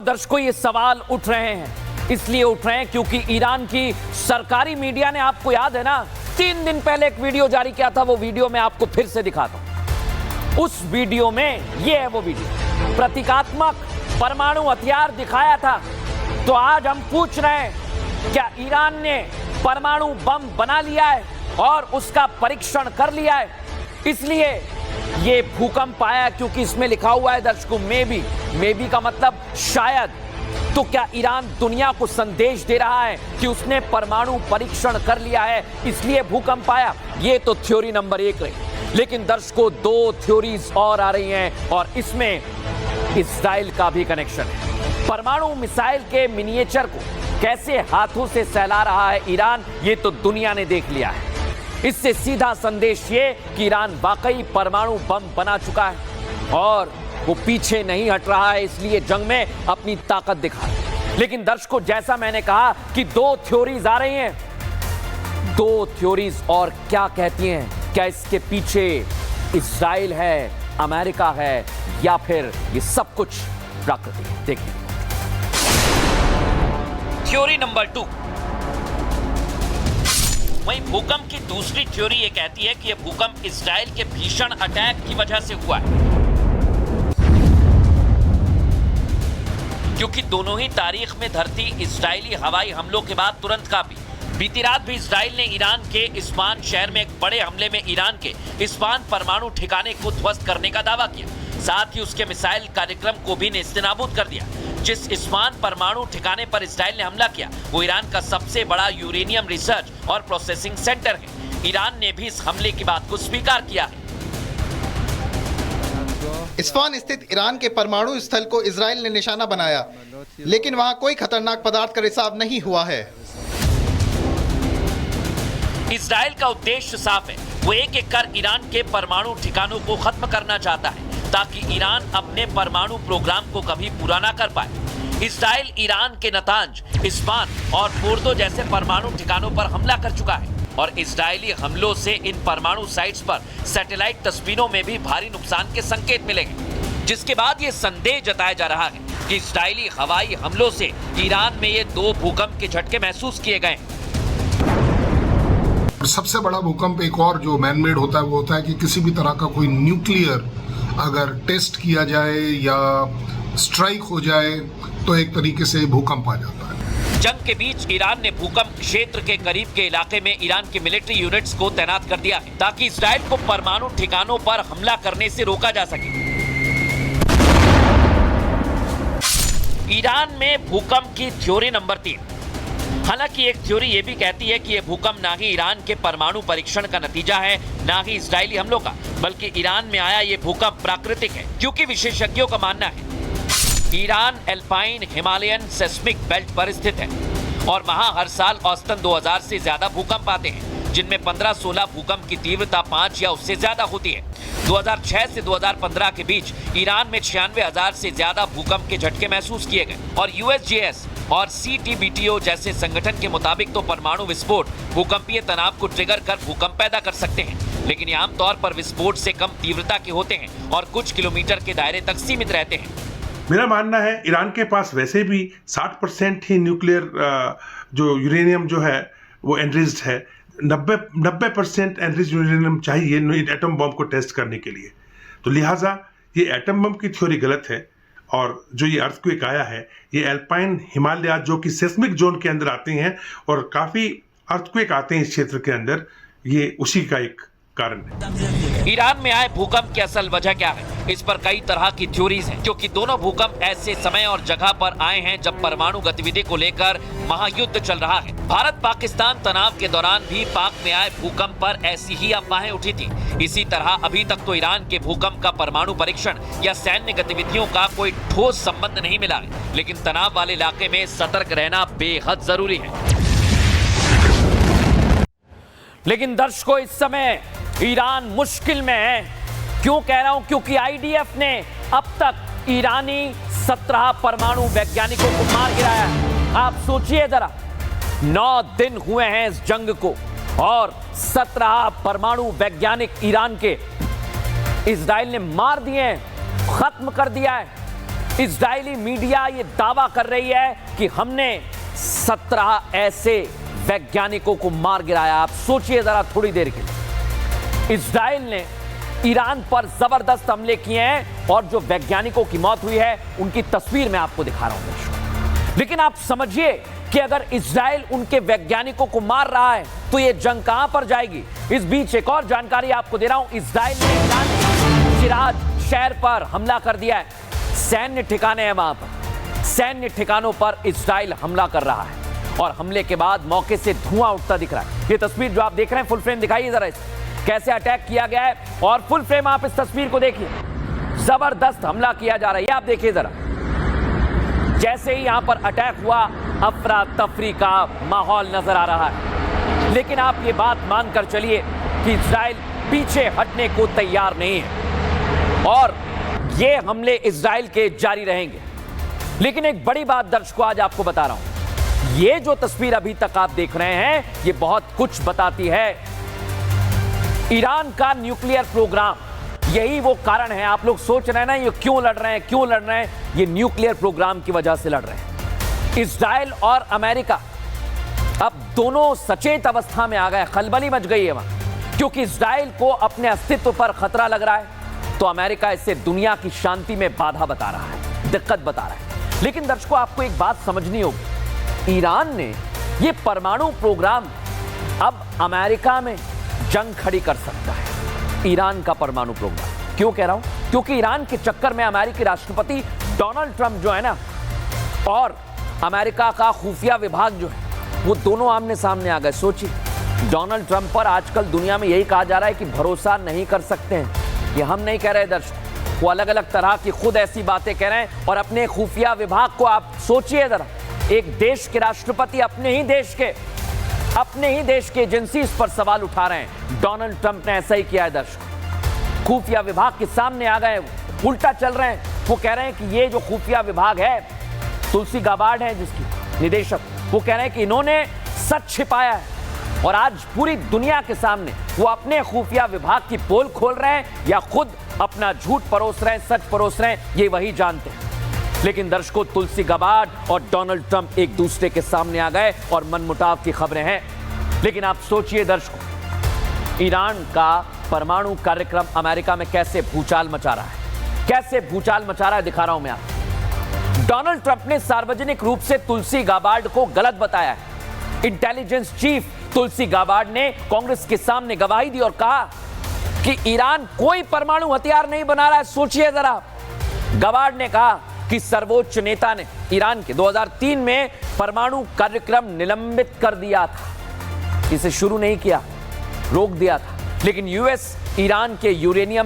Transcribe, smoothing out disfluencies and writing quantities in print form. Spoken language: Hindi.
दर्शकों ये सवाल उठ रहे हैं, इसलिए उठ रहे हैं क्योंकि ईरान की सरकारी मीडिया ने, आपको याद है ना, 3 दिन पहले एक वीडियो जारी किया था। वो वीडियो मैं आपको फिर से दिखाता हूं। उस वीडियो में, ये है वो वीडियो, प्रतीकात्मक परमाणु हथियार दिखाया था। तो आज हम पूछ रहे हैं, क्या ईरान ने परमाणु बम बना लिया है और उसका परीक्षण कर लिया है? इसलिए ये भूकंप आया क्योंकि इसमें लिखा हुआ है दर्शकों, मे बी का मतलब शायद। तो क्या ईरान दुनिया को संदेश दे रहा है कि उसने परमाणु परीक्षण कर लिया है, इसलिए भूकंप आया? ये तो थ्योरी नंबर 1 रही। लेकिन दर्शकों 2 थ्योरीज और आ रही हैं और इसमें इस्राइल का भी कनेक्शन है। परमाणु मिसाइल के मिनिएचर को कैसे हाथों से सहला रहा है ईरान, ये तो दुनिया ने देख लिया है। इससे सीधा संदेश ये कि ईरान वाकई परमाणु बम बना चुका है और वो पीछे नहीं हट रहा है, इसलिए जंग में अपनी ताकत दिखा रहा है। लेकिन दर्शकों, जैसा मैंने कहा कि 2 थ्योरीज आ रही हैं। 2 थ्योरीज और क्या कहती हैं? क्या इसके पीछे इस्राइल है, अमेरिका है, या फिर ये सब कुछ प्रकृति है? देखिए थ्योरी नंबर 2। वहीं भूकंप की दूसरी थ्योरी ये कहती है कि यह भूकंप इस्राइल के भीषण अटैक की वजह से हुआ है, क्योंकि दोनों ही तारीख में धरती इस्राइली हवाई हमलों के बाद तुरंत कांपी। बीती रात भी इस्राइल ने ईरान के इस्फहान शहर में एक बड़े हमले में ईरान के इस्फहान परमाणु ठिकाने को ध्वस्त करने का दावा किया। साथ ही उसके मिसाइल कार्यक्रम को भी नेस्तनाबूद कर दिया। जिस इस्फहान परमाणु ठिकाने पर इस्राइल ने हमला किया वो ईरान का सबसे बड़ा यूरेनियम रिसर्च और प्रोसेसिंग सेंटर है। ईरान ने भी इस हमले की बात को स्वीकार किया है। इस्फहान स्थित ईरान के परमाणु स्थल को इजराइल ने निशाना बनाया, लेकिन वहां कोई खतरनाक पदार्थ का रिसाव नहीं हुआ है। इजराइल का उद्देश्य साफ है, वो एक कर ईरान के परमाणु ठिकानों को खत्म करना चाहता है ताकि ईरान अपने परमाणु प्रोग्राम को कभी पूरा ना कर पाए। इजराइल ईरान के नतांज, इस्फहान और फोर्दो जैसे परमाणु ठिकानों पर हमला कर चुका है और इजरायली हमलों से इन परमाणु साइट्स पर सैटेलाइट तस्वीरों में भी भारी नुकसान के संकेत मिलेंगे, जिसके बाद ये संदेह जताया जा रहा है कि इजरायली हवाई हमलों से ईरान में ये 2 भूकंप के झटके महसूस किए गए। सबसे बड़ा भूकंप एक और जो मैनमेड होता है वो होता है कि किसी भी तरह का कोई न्यूक्लियर अगर टेस्ट किया जाए या स्ट्राइक हो जाए तो एक तरीके से भूकंप आ जाता है। जंग के बीच ईरान ने भूकंप क्षेत्र के करीब के इलाके में ईरान के मिलिट्री यूनिट्स को तैनात कर दिया है ताकि इजराइल को परमाणु ठिकानों पर हमला करने से रोका जा सके। ईरान में भूकंप की थ्योरी नंबर 3। हालांकि एक थ्योरी यह भी कहती है कि यह भूकंप ना ही ईरान के परमाणु परीक्षण का नतीजा है, ना ही इजरायली हमलों का, बल्कि ईरान में आया यह भूकंप प्राकृतिक है, क्योंकि विशेषज्ञों का मानना है Iran alpine Himalayan seismic belt पर स्थित है और वहां हर साल औसतन 2000 से ज्यादा भूकंप आते हैं, जिनमें 15-16 भूकंप की तीव्रता 5 या उससे ज्यादा होती है। 2006 से 2015 के बीच ईरान में 96,000 से ज्यादा भूकंप के झटके महसूस किए गए और यूएसजीएस और CTBTO जैसे संगठन के मुताबिक तो परमाणु विस्फोट भूकंपीय तनाव को ट्रिगर कर भूकंप पैदा कर सकते हैं, लेकिन ये आमतौर पर विस्फोट से कम तीव्रता के होते हैं और कुछ किलोमीटर के दायरे तक सीमित रहते हैं। मेरा मानना है ईरान के पास वैसे भी 60% ही न्यूक्लियर जो यूरेनियम जो है वो एनरिच्ड है। 90% एनरिच्ड यूरेनियम चाहिए एटम बम को टेस्ट करने के लिए। तो लिहाजा ये एटम बम की थ्योरी गलत है और जो ये अर्थक्वेक आया है ये एल्पाइन हिमालय जो कि सेस्मिक जोन के अंदर आते हैं और काफ़ी अर्थक्वेक आते हैं इस क्षेत्र के अंदर, ये उसी का एक कारण है। ईरान में आए भूकंप की असल वजह क्या है, इस पर कई तरह की थ्योरीज हैं, क्योंकि दोनों भूकंप ऐसे समय और जगह पर आए हैं जब परमाणु गतिविधि को लेकर महायुद्ध चल रहा है। भारत पाकिस्तान तनाव के दौरान भी पाक में आए भूकंप पर ऐसी ही अफवाहें उठी थी। इसी तरह अभी तक तो ईरान के भूकंप का परमाणु परीक्षण या सैन्य गतिविधियों का कोई ठोस संबंध नहीं मिला है, लेकिन तनाव वाले इलाके में सतर्क रहना बेहद जरूरी है। लेकिन दर्शकों, इस समय ईरान मुश्किल में है। क्यों कह रहा हूं? क्योंकि आईडीएफ ने अब तक ईरानी 17 परमाणु वैज्ञानिकों को मार गिराया है। आप सोचिए जरा, 9 दिन हुए हैं इस जंग को और 17 परमाणु वैज्ञानिक ईरान के इजराइल ने मार दिए हैं, खत्म कर दिया है। इजरायली मीडिया ये दावा कर रही है कि हमने 17 ऐसे वैज्ञानिकों को मार गिराया। आप सोचिए जरा थोड़ी देर के लिए, इजराइल ने ईरान पर जबरदस्त हमले किए हैं और जो वैज्ञानिकों की मौत हुई है उनकी तस्वीर मैं आपको दिखा रहा हूं दर्शकों। लेकिन आप समझिए कि अगर इजराइल उनके वैज्ञानिकों को मार रहा है तो यह जंग कहां पर जाएगी। इस बीच एक और जानकारी आपको दे रहा हूं, इजराइल ने ईरान के शिराज शहर पर हमला कर दिया है। सैन्य ठिकाने हैं वहां पर, सैन्य ठिकानों पर इजराइल हमला कर रहा है और हमले के बाद मौके से धुआं उठता दिख रहा है। ये तस्वीर जो आप देख रहे हैं, फुल फ्रेम दिखाइए जरा इसे, कैसे अटैक किया गया है और फुल फ्रेम आप इस तस्वीर को देखिए, जबरदस्त हमला किया जा रहा है। ये आप देखिए जरा, जैसे ही यहां पर अटैक हुआ अफरा तफरी का माहौल नजर आ रहा है। लेकिन आप ये बात मानकर चलिए कि इजराइल पीछे हटने को तैयार नहीं है और ये हमले इजराइल के जारी रहेंगे। लेकिन एक बड़ी बात दर्शकों आज आपको बता रहा हूं, ये जो तस्वीर अभी तक आप देख रहे हैं ये बहुत कुछ बताती है। ईरान का न्यूक्लियर प्रोग्राम, यही वो कारण है। आप लोग सोच रहे हैं ना ये क्यों लड़ रहे हैं, क्यों लड़ रहे हैं, ये न्यूक्लियर प्रोग्राम की वजह से लड़ रहे हैं। इजराइल और अमेरिका अब दोनों सचेत अवस्था में आ गए, खलबली मच गई है वहां, क्योंकि इजराइल को अपने अस्तित्व पर खतरा लग रहा है तो अमेरिका इसे दुनिया की शांति में बाधा बता रहा है, दिक्कत बता रहा है। लेकिन दर्शकों आपको एक बात समझनी होगी, ईरान ने ये परमाणु प्रोग्राम अब अमेरिका में जंग खड़ी कर सकता है। ईरान का परमाणु प्रोग्राम क्यों कह रहा हूं, क्योंकि ईरान के चक्कर में अमेरिकी राष्ट्रपति डोनाल्ड ट्रंप जो है ना और अमेरिका का खुफिया विभाग जो है वो दोनों आमने सामने आ गए। सोचिए, डोनाल्ड ट्रंप पर आजकल दुनिया में यही कहा जा रहा है कि भरोसा नहीं कर सकते हैं। ये हम नहीं कह रहे दर्शक, वो अलग अलग तरह की खुद ऐसी बातें कह रहे हैं और अपने खुफिया विभाग को आप सोचिए जरा, एक देश के राष्ट्रपति अपने ही देश के एजेंसी इस पर सवाल उठा रहे हैं। डोनाल्ड ट्रंप ने ऐसा ही किया है दर्शक, खुफिया विभाग के सामने आ गए, उल्टा चल रहे हैं। वो कह रहे हैं कि ये जो खुफिया विभाग है, तुलसी गाबार्ड है जिसकी निदेशक, वो कह रहे हैं कि इन्होंने सच छिपाया है और आज पूरी दुनिया के सामने वो अपने खुफिया विभाग की पोल खोल रहे हैं या खुद अपना झूठ परोस रहे हैं, सच परोस रहे हैं, ये वही जानते हैं। लेकिन दर्शकों, तुलसी गाबार्ड और डोनाल्ड ट्रंप एक दूसरे के सामने आ गए और मनमुटाव की खबरें हैं। लेकिन आप सोचिए दर्शकों, ईरान का परमाणु कार्यक्रम अमेरिका में कैसे भूचाल मचा रहा है, कैसे भूचाल मचा रहा है, दिखा रहा हूं मैं आपको। डोनाल्ड ट्रंप ने सार्वजनिक रूप से तुलसी गाबार्ड को गलत बताया है। इंटेलिजेंस चीफ तुलसी गाबार्ड ने कांग्रेस के सामने गवाही दी और कहा कि ईरान कोई परमाणु हथियार नहीं बना रहा है। सोचिए जरा, गाबार्ड ने कहा कि सर्वोच्च नेता ने ईरान के 2003 में परमाणु कार्यक्रम निलंबित कर दिया था, इसे शुरू नहीं किया, रोक दिया था। लेकिन यूएस ईरान के यूरेनियम